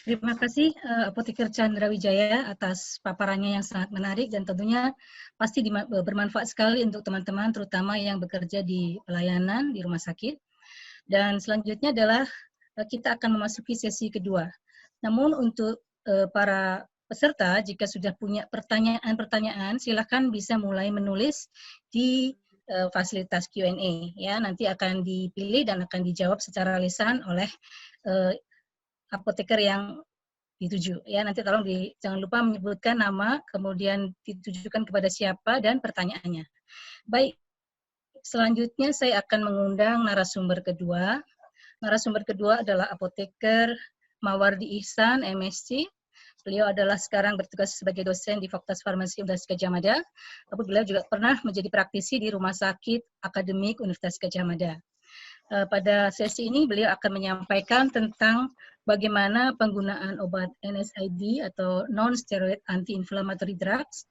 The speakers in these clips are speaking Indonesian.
Terima kasih Apoteker Chandra Wijaya atas paparannya yang sangat menarik dan tentunya pasti bermanfaat sekali untuk teman-teman terutama yang bekerja di pelayanan di rumah sakit. Dan selanjutnya adalah kita akan memasuki sesi kedua. Namun untuk para peserta jika sudah punya pertanyaan-pertanyaan silakan bisa mulai menulis di fasilitas Q&A ya, nanti akan dipilih dan akan dijawab secara lisan oleh apoteker yang dituju ya, nanti tolong jangan lupa menyebutkan nama kemudian ditujukan kepada siapa dan pertanyaannya. Baik, selanjutnya saya akan mengundang narasumber kedua. Narasumber kedua adalah Apoteker Mawardi Ihsan, MSc. Beliau adalah sekarang bertugas sebagai dosen di Fakultas Farmasi Universitas Gadjah Mada. Beliau juga pernah menjadi praktisi di Rumah Sakit Akademik Universitas Gadjah Mada. Pada sesi ini beliau akan menyampaikan tentang bagaimana penggunaan obat NSAID atau non-steroid anti-inflammatory drugs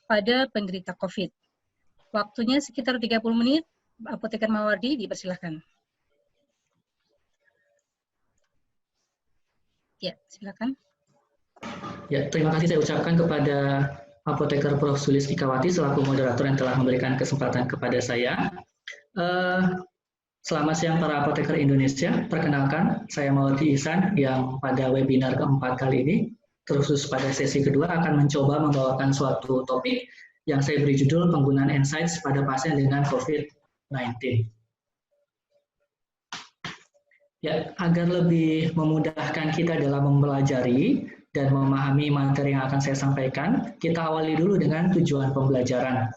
pada penderita COVID. Waktunya sekitar 30 menit. Apoteker Mawardi, dipersilakan. Ya, silakan. Ya, terima kasih saya ucapkan kepada Apoteker Prof. Sulis Ikawati selaku moderator yang telah memberikan kesempatan kepada saya. Selamat siang para apoteker Indonesia. Perkenalkan, saya Mawardi Ihsan yang pada webinar keempat kali ini, terkhusus pada sesi kedua, akan mencoba membawakan suatu topik yang saya beri judul penggunaan NSAIDs pada pasien dengan COVID-19. Ya, agar lebih memudahkan kita dalam mempelajari dan memahami materi yang akan saya sampaikan, kita awali dulu dengan tujuan pembelajaran.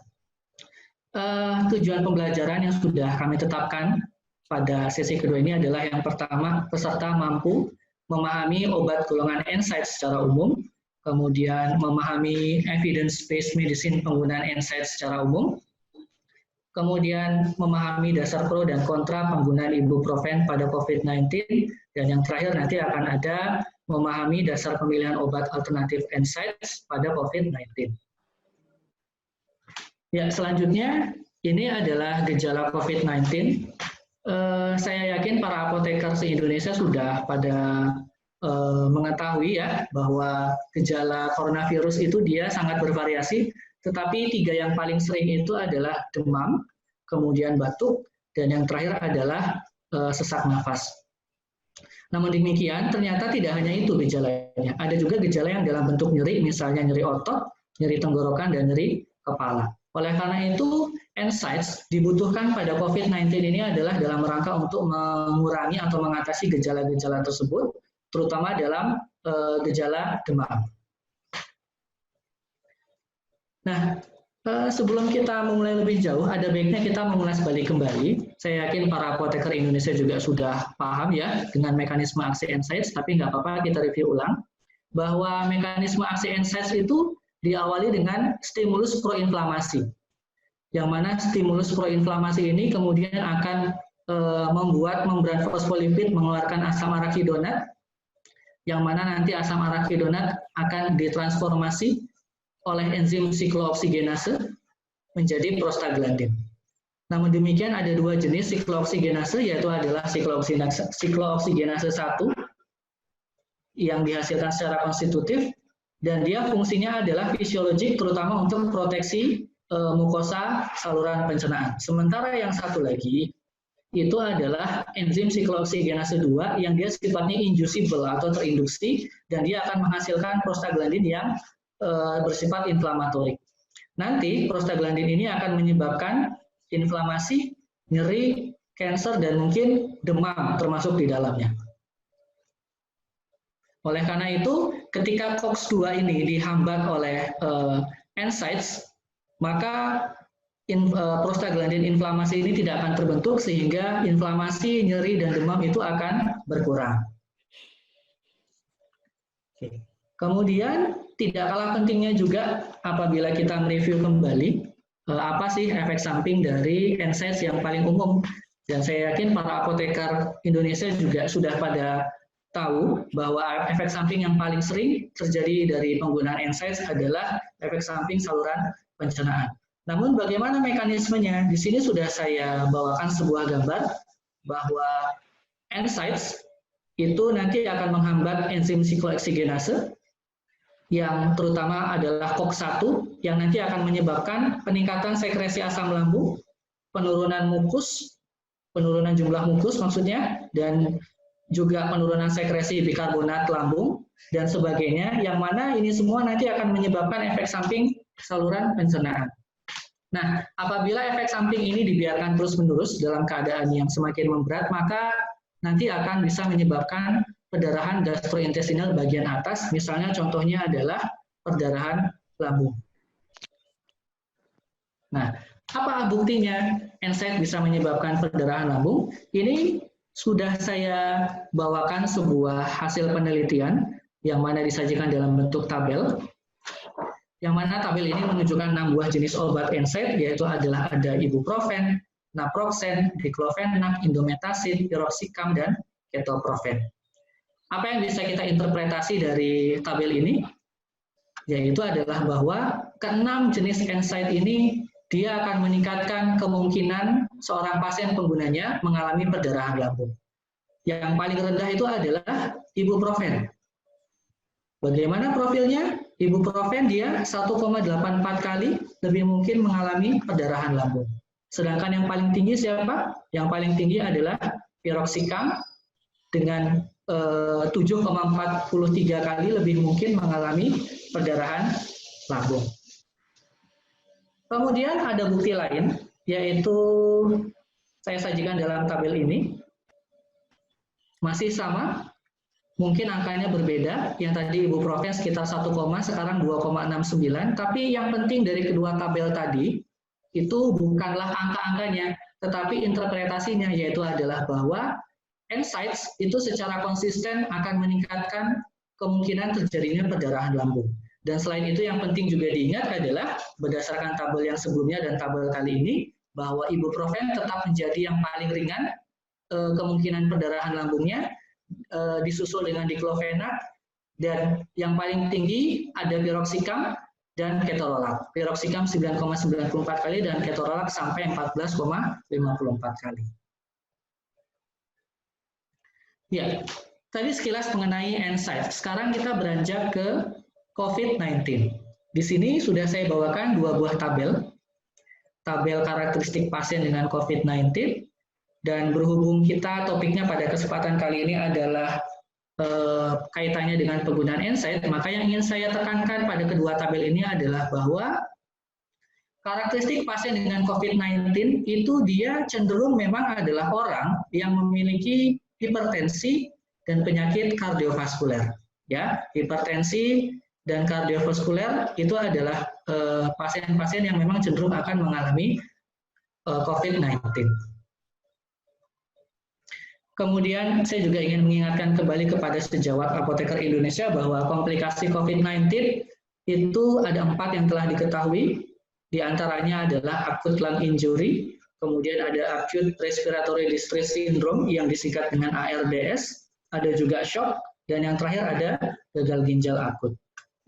Tujuan pembelajaran yang sudah kami tetapkan pada sesi kedua ini adalah yang pertama, peserta mampu memahami obat golongan NSAIDs secara umum, kemudian memahami evidence-based medicine penggunaan NSAIDs secara umum, kemudian memahami dasar pro dan kontra penggunaan ibuprofen pada COVID-19, dan yang terakhir nanti akan ada memahami dasar pemilihan obat alternatif NSAIDs pada COVID-19. Ya, selanjutnya ini adalah gejala COVID-19. Saya yakin para apoteker se-Indonesia sudah pada mengetahui ya bahwa gejala coronavirus itu dia sangat bervariasi, tetapi 3 yang paling sering itu adalah demam, kemudian batuk, dan yang terakhir adalah sesak nafas. Namun demikian, ternyata tidak hanya itu gejalanya. Ada juga gejala yang dalam bentuk nyeri, misalnya nyeri otot, nyeri tenggorokan, dan nyeri kepala. Oleh karena itu, NSAIDs dibutuhkan pada COVID-19 ini adalah dalam rangka untuk mengurangi atau mengatasi gejala-gejala tersebut, terutama dalam gejala demam. Nah, sebelum kita memulai lebih jauh, ada baiknya kita mengulas balik kembali. Saya yakin para apoteker Indonesia juga sudah paham ya dengan mekanisme aksi NSAIDs, tapi nggak apa-apa kita review ulang, bahwa mekanisme aksi NSAIDs itu diawali dengan stimulus proinflamasi, yang mana stimulus proinflamasi ini kemudian akan membuat membran fosfolipid mengeluarkan asam arakidonat, yang mana nanti asam arakidonat akan ditransformasi oleh enzim siklooksigenase menjadi prostaglandin. Namun demikian ada 2 jenis siklooksigenase, yaitu adalah siklooksigenase 1 yang dihasilkan secara konstitutif, dan dia fungsinya adalah fisiologik terutama untuk proteksi mukosa saluran pencernaan. Sementara yang satu lagi itu adalah enzim siklooksigenase 2 yang dia sifatnya inducible atau terinduksi, dan dia akan menghasilkan prostaglandin yang bersifat inflamatorik. Nanti prostaglandin ini akan menyebabkan inflamasi, nyeri, kanker, dan mungkin demam termasuk di dalamnya. Oleh karena itu, ketika COX-2 ini dihambat oleh NSAIDs, maka prostaglandin inflamasi ini tidak akan terbentuk sehingga inflamasi, nyeri, dan demam itu akan berkurang. Oke. Kemudian tidak kalah pentingnya juga apabila kita mereview kembali apa sih efek samping dari NSAIDs yang paling umum, dan saya yakin para apoteker Indonesia juga sudah pada tahu bahwa efek samping yang paling sering terjadi dari penggunaan NSAIDs adalah efek samping saluran pencernaan. Namun bagaimana mekanismenya? Di sini sudah saya bawakan sebuah gambar bahwa NSAIDs itu nanti akan menghambat enzim sikloeksigenase, yang terutama adalah COX-1, yang nanti akan menyebabkan peningkatan sekresi asam lambung, penurunan mukus, penurunan jumlah mukus maksudnya, dan juga penurunan sekresi bikarbonat lambung, dan sebagainya, yang mana ini semua nanti akan menyebabkan efek samping saluran pencernaan. Nah, apabila efek samping ini dibiarkan terus-menerus dalam keadaan yang semakin memberat, maka nanti akan bisa menyebabkan perdarahan gastrointestinal bagian atas, misalnya contohnya adalah perdarahan lambung. Nah, apa buktinya NSAID bisa menyebabkan perdarahan lambung? Ini sudah saya bawakan sebuah hasil penelitian yang mana disajikan dalam bentuk tabel, yang mana tabel ini menunjukkan 6 buah jenis obat NSAID, yaitu adalah ada ibuprofen, naproxen, diclofenac, indomethacin, piroxicam, dan ketoprofen. Apa yang bisa kita interpretasi dari tabel ini? Yaitu adalah bahwa ke-6 jenis NSAID ini dia akan meningkatkan kemungkinan seorang pasien penggunanya mengalami perdarahan lambung. Yang paling rendah itu adalah ibuprofen. Bagaimana profilnya? Ibuprofen dia 1,84 kali lebih mungkin mengalami perdarahan lambung. Sedangkan yang paling tinggi siapa? Yang paling tinggi adalah piroxicam dengan 7,43 kali lebih mungkin mengalami perdarahan lambung. Kemudian ada bukti lain, yaitu saya sajikan dalam tabel ini. Masih sama, mungkin angkanya berbeda. Yang tadi ibuprofen sekitar 1, sekarang 2,69. Tapi yang penting dari kedua tabel tadi, itu bukanlah angka-angkanya, tetapi interpretasinya, yaitu adalah bahwa NSAIDs itu secara konsisten akan meningkatkan kemungkinan terjadinya perdarahan lambung. Dan selain itu yang penting juga diingat adalah berdasarkan tabel yang sebelumnya dan tabel kali ini, bahwa ibuprofen tetap menjadi yang paling ringan kemungkinan perdarahan lambungnya, disusul dengan diclofenac, dan yang paling tinggi ada piroxicam dan ketorolac. Piroxicam 9,94 kali dan ketorolac sampai 14,54 kali. Ya, tadi sekilas mengenai NSAID. Sekarang kita beranjak ke COVID-19. Di sini sudah saya bawakan 2 buah tabel. Tabel karakteristik pasien dengan COVID-19. Dan berhubung kita topiknya pada kesempatan kali ini adalah kaitannya dengan penggunaan NSAID, maka yang ingin saya tekankan pada kedua tabel ini adalah bahwa karakteristik pasien dengan COVID-19 itu dia cenderung memang adalah orang yang memiliki hipertensi dan penyakit kardiovaskuler. Ya, hipertensi dan kardiovaskuler itu adalah pasien-pasien yang memang cenderung akan mengalami COVID-19. Kemudian saya juga ingin mengingatkan kembali kepada sejawat Apoteker Indonesia bahwa komplikasi COVID-19 itu ada 4 yang telah diketahui. Di antaranya adalah acute lung injury, kemudian ada acute respiratory distress syndrome yang disingkat dengan ARDS, ada juga shock, dan yang terakhir ada gagal ginjal akut.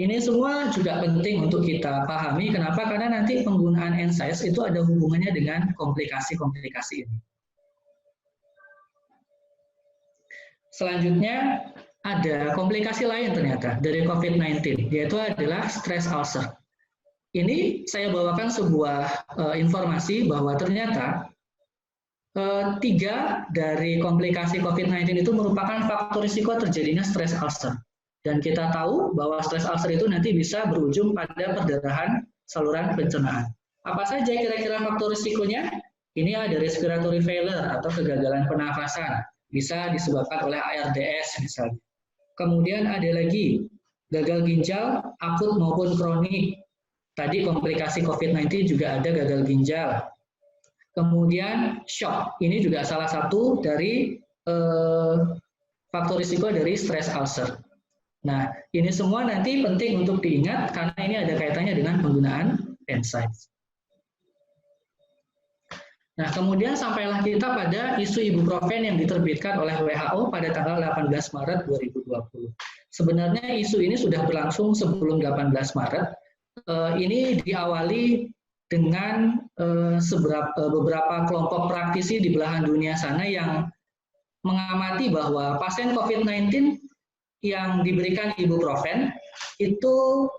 Ini semua juga penting untuk kita pahami. Kenapa? Karena nanti penggunaan NSAIDs itu ada hubungannya dengan komplikasi-komplikasi ini. Selanjutnya ada komplikasi lain ternyata dari COVID-19, yaitu adalah stress ulcer. Ini saya bawakan sebuah informasi bahwa ternyata 3 dari komplikasi COVID-19 itu merupakan faktor risiko terjadinya stress ulcer. Dan kita tahu bahwa stress ulcer itu nanti bisa berujung pada perdarahan saluran pencernaan. Apa saja kira-kira faktor risikonya? Ini ada respiratory failure atau kegagalan pernafasan. Bisa disebabkan oleh ARDS misalnya. Kemudian ada lagi gagal ginjal akut maupun kronik. Tadi komplikasi COVID-19 juga ada gagal ginjal. Kemudian shock. Ini juga salah satu dari faktor risiko dari stress ulcer. Nah, ini semua nanti penting untuk diingat karena ini ada kaitannya dengan penggunaan NSAIDs. Nah, kemudian sampailah kita pada isu ibuprofen yang diterbitkan oleh WHO pada tanggal 18 Maret 2020. Sebenarnya isu ini sudah berlangsung sebelum 18 Maret. Ini diawali dengan beberapa kelompok praktisi di belahan dunia sana yang mengamati bahwa pasien COVID-19 yang diberikan ibuprofen itu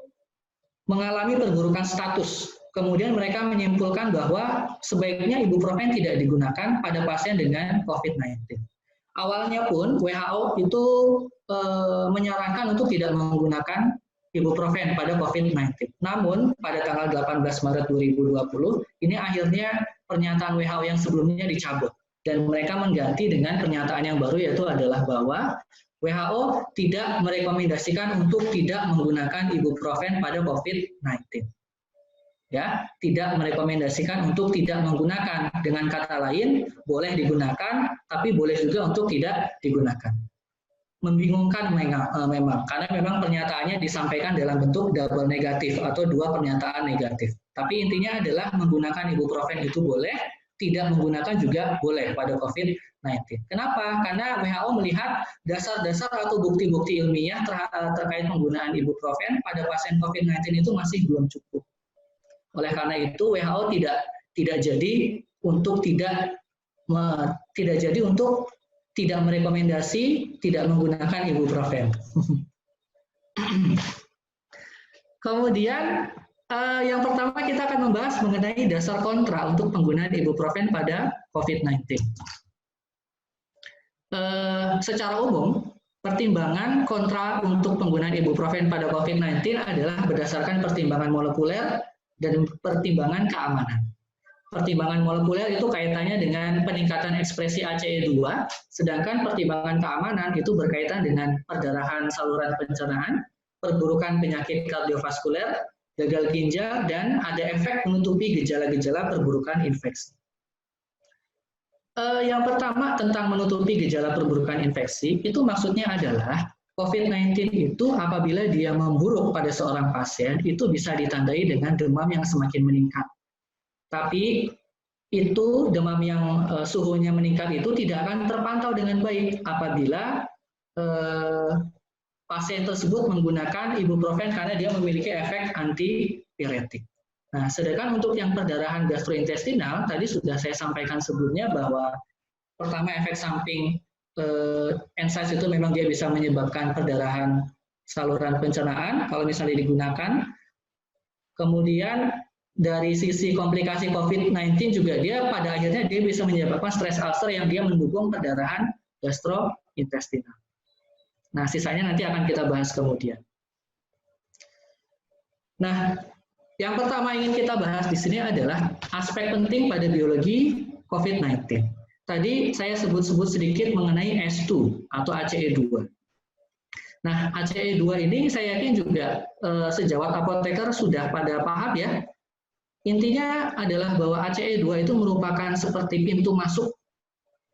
mengalami perburukan status. Kemudian mereka menyimpulkan bahwa sebaiknya ibuprofen tidak digunakan pada pasien dengan COVID-19. Awalnya pun WHO itu menyarankan untuk tidak menggunakan ibuprofen pada COVID-19. Namun pada tanggal 18 Maret 2020 ini akhirnya pernyataan WHO yang sebelumnya dicabut dan mereka mengganti dengan pernyataan yang baru, yaitu adalah bahwa WHO tidak merekomendasikan untuk tidak menggunakan ibuprofen pada COVID-19. Ya, tidak merekomendasikan untuk tidak menggunakan. Dengan kata lain, boleh digunakan, tapi boleh juga untuk tidak digunakan. Membingungkan memang, karena memang pernyataannya disampaikan dalam bentuk double negatif atau dua pernyataan negatif. Tapi intinya adalah menggunakan ibuprofen itu boleh, tidak menggunakan juga boleh pada COVID-19. Kenapa? Karena WHO melihat dasar-dasar atau bukti-bukti ilmiah terkait penggunaan ibuprofen pada pasien COVID-19 itu masih belum cukup. Oleh karena itu WHO tidak jadi untuk tidak merekomendasi tidak menggunakan ibuprofen. Kemudian yang pertama kita akan membahas mengenai dasar kontra untuk penggunaan ibuprofen pada COVID-19. Secara umum, pertimbangan kontra untuk penggunaan ibuprofen pada COVID-19 adalah berdasarkan pertimbangan molekuler dan pertimbangan keamanan. Pertimbangan molekuler itu kaitannya dengan peningkatan ekspresi ACE2, sedangkan pertimbangan keamanan itu berkaitan dengan perdarahan saluran pencernaan, perburukan penyakit kardiovaskuler, gagal ginjal, dan ada efek menutupi gejala-gejala perburukan infeksi. Yang pertama tentang menutupi gejala perburukan infeksi, itu maksudnya adalah COVID-19 itu apabila dia memburuk pada seorang pasien, itu bisa ditandai dengan demam yang semakin meningkat. Tapi itu demam yang suhunya meningkat itu tidak akan terpantau dengan baik apabila pasien tersebut menggunakan ibuprofen karena dia memiliki efek antipiretik. Nah, sedangkan untuk yang perdarahan gastrointestinal, tadi sudah saya sampaikan sebelumnya bahwa pertama efek samping NSAIDs itu memang dia bisa menyebabkan perdarahan saluran pencernaan kalau misalnya digunakan. Kemudian dari sisi komplikasi COVID-19 juga dia pada akhirnya dia bisa menyebabkan stres ulcer yang dia mendukung perdarahan gastrointestinal. Nah, sisanya nanti akan kita bahas kemudian. Nah, yang pertama ingin kita bahas di sini adalah aspek penting pada biologi COVID-19. Tadi saya sebut-sebut sedikit mengenai S2 atau ACE2. Nah, ACE2 ini saya yakin juga sejawat apoteker sudah pada paham ya. Intinya adalah bahwa ACE2 itu merupakan seperti pintu masuk,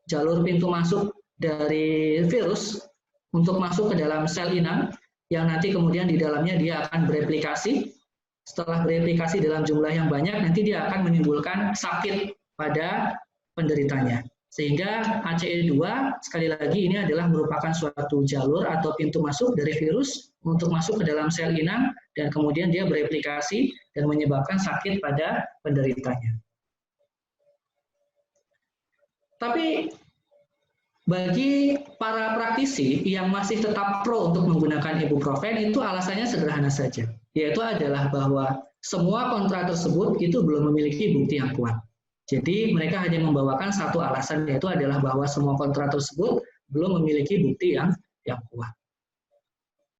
jalur pintu masuk dari virus untuk masuk ke dalam sel inang yang nanti kemudian di dalamnya dia akan bereplikasi. Setelah bereplikasi dalam jumlah yang banyak, nanti dia akan menimbulkan sakit pada penderitanya. Sehingga ACE2 sekali lagi ini adalah merupakan suatu jalur atau pintu masuk dari virus untuk masuk ke dalam sel inang dan kemudian dia bereplikasi dan menyebabkan sakit pada penderitanya. Tapi bagi para praktisi yang masih tetap pro untuk menggunakan ibuprofen itu alasannya sederhana saja, yaitu adalah bahwa semua kontra tersebut itu belum memiliki bukti yang kuat. Jadi mereka hanya membawakan satu alasan, yaitu adalah bahwa semua kontra tersebut belum memiliki bukti yang kuat.